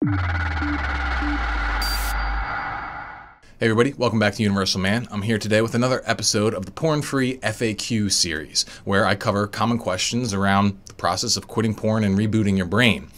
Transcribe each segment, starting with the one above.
Hey everybody, welcome back to Universal Man. I'm here today with another episode of the Porn-Free FAQ series, where I cover common questions around the process of quitting porn and rebooting your brain.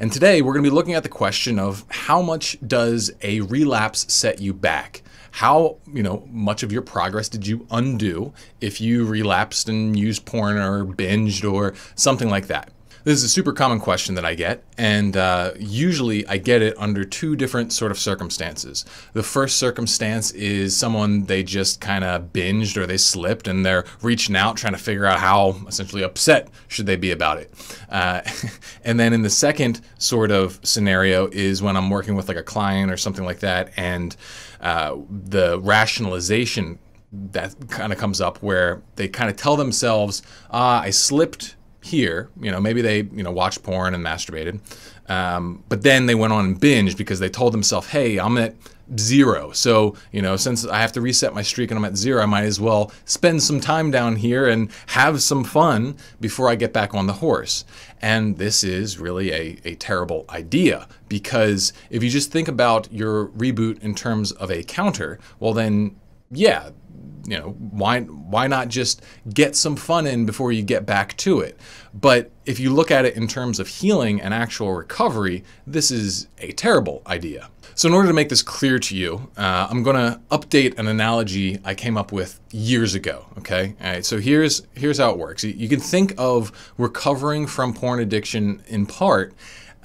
And today we're going to be looking at the question of how much does a relapse set you back? How much of your progress did you undo if you relapsed and used porn or binged or something like that? This is a super common question that I get, and usually I get it under two different sort of circumstances. The first circumstance is someone, they just kind of binged or they slipped and they're reaching out trying to figure out how essentially upset should they be about it. And then in the second sort of scenario is when I'm working with like a client or something like that, and the rationalization that kind of comes up where they kind of tell themselves, I slipped here, maybe they, watched porn and masturbated, but then they went on and binged because they told themselves, hey, I'm at 0. So, since I have to reset my streak and I'm at 0, I might as well spend some time down here and have some fun before I get back on the horse. And this is really a terrible idea, because if you just think about your reboot in terms of a counter, well then, yeah, why not just get some fun in before you get back to it? But if you look at it in terms of healing and actual recovery, this is a terrible idea. So in order to make this clear to you, I'm going to update an analogy I came up with years ago, okay? All right, so here's how it works. You can think of recovering from porn addiction in part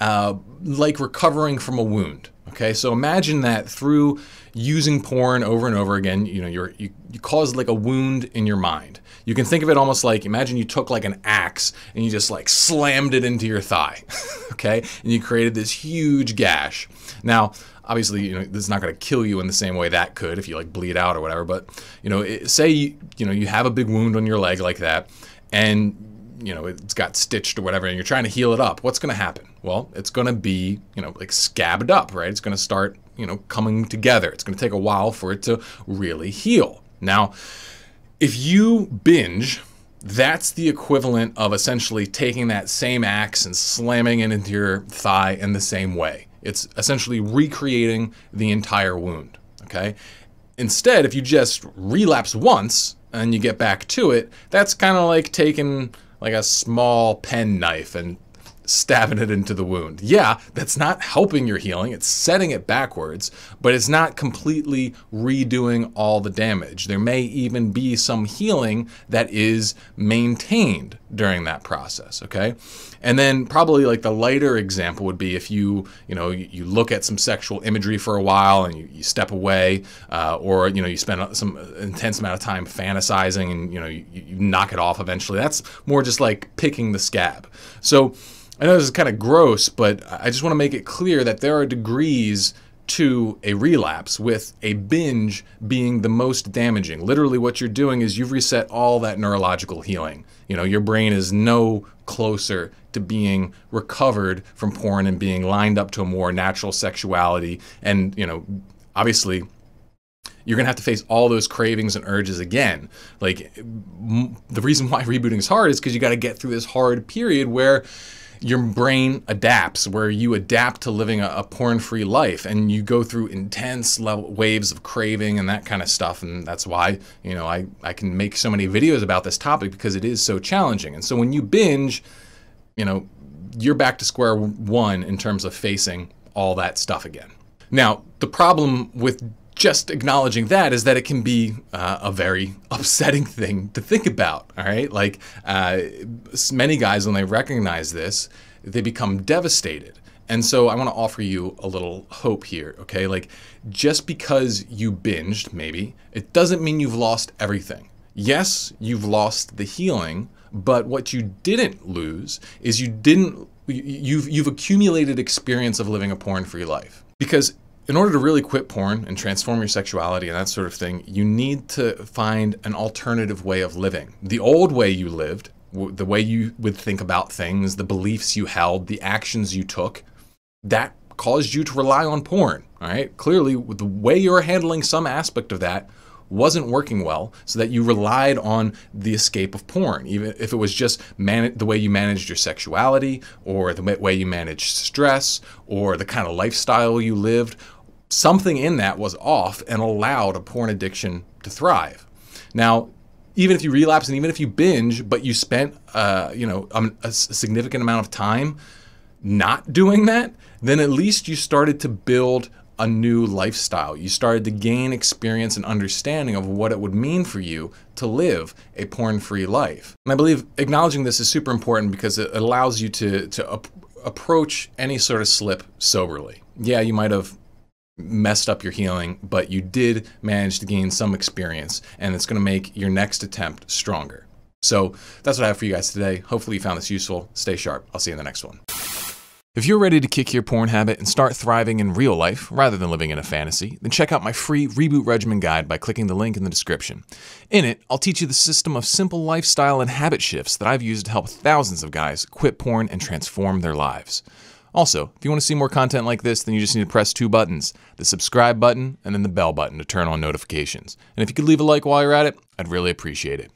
like recovering from a wound. Okay, so imagine that through using porn over and over again, you caused like a wound in your mind. You can think of it almost like, imagine you took like an axe and you just like slammed it into your thigh, okay? And you created this huge gash. Now, obviously, this is not going to kill you in the same way that could if you like bleed out or whatever, but, say, you have a big wound on your leg like that, and it's got stitched or whatever, and you're trying to heal it up. What's going to happen? Well, it's going to be, like scabbed up, right? It's going to start, coming together. It's going to take a while for it to really heal. Now, if you binge, that's the equivalent of essentially taking that same axe and slamming it into your thigh in the same way. It's essentially recreating the entire wound, okay? Instead, if you just relapse once and you get back to it, that's kind of like taking like a small pen knife and stabbing it into the wound. Yeah, that's not helping your healing, it's setting it backwards, but it's not completely redoing all the damage. There may even be some healing that is maintained during that process, okay? And then probably like the lighter example would be if you look at some sexual imagery for a while and you step away, or you spend some intense amount of time fantasizing and you knock it off eventually. That's more just like picking the scab. So I know this is kind of gross, but I just want to make it clear that there are degrees to a relapse, with a binge being the most damaging. Literally what you're doing is you've reset all that neurological healing. Your brain is no closer to being recovered from porn and being lined up to a more natural sexuality. And, obviously, you're going to have to face all those cravings and urges again. Like, the reason why rebooting is hard is because you got to get through this hard period where your brain adapts, where you adapt to living a porn-free life, and you go through intense waves of craving and that kind of stuff. And that's why, I can make so many videos about this topic, because it is so challenging. And so when you binge, you're back to square one in terms of facing all that stuff again. Now, the problem with just acknowledging that is that it can be a very upsetting thing to think about, all right? Like, many guys, when they recognize this, they become devastated. And so I want to offer you a little hope here, okay? Like, just because you binged, maybe, it doesn't mean you've lost everything. Yes, you've lost the healing, but what you didn't lose is you've accumulated experience of living a porn-free life. Because in order to really quit porn and transform your sexuality and that sort of thing, you need to find an alternative way of living. The old way you lived, the way you would think about things, the beliefs you held, the actions you took, that caused you to rely on porn, all right? Clearly, the way you're handling some aspect of that wasn't working well, so that you relied on the escape of porn, even if it was just the way you managed your sexuality, or the way you managed stress, or the kind of lifestyle you lived. Something in that was off and allowed a porn addiction to thrive. Now, even if you relapse and even if you binge, but you spent a significant amount of time not doing that, then at least you started to build a new lifestyle. You started to gain experience and understanding of what it would mean for you to live a porn-free life. And I believe acknowledging this is super important because it allows you to approach any sort of slip soberly. Yeah, you might have messed up your healing, but you did manage to gain some experience, and it's going to make your next attempt stronger. So that's what I have for you guys today. Hopefully you found this useful. Stay sharp. I'll see you in the next one. If you're ready to kick your porn habit and start thriving in real life rather than living in a fantasy, then check out my free Reboot Regimen Guide by clicking the link in the description. In it, I'll teach you the system of simple lifestyle and habit shifts that I've used to help thousands of guys quit porn and transform their lives. Also, if you want to see more content like this, then you just need to press 2 buttons, the subscribe button and then the bell button to turn on notifications. And if you could leave a like while you're at it, I'd really appreciate it.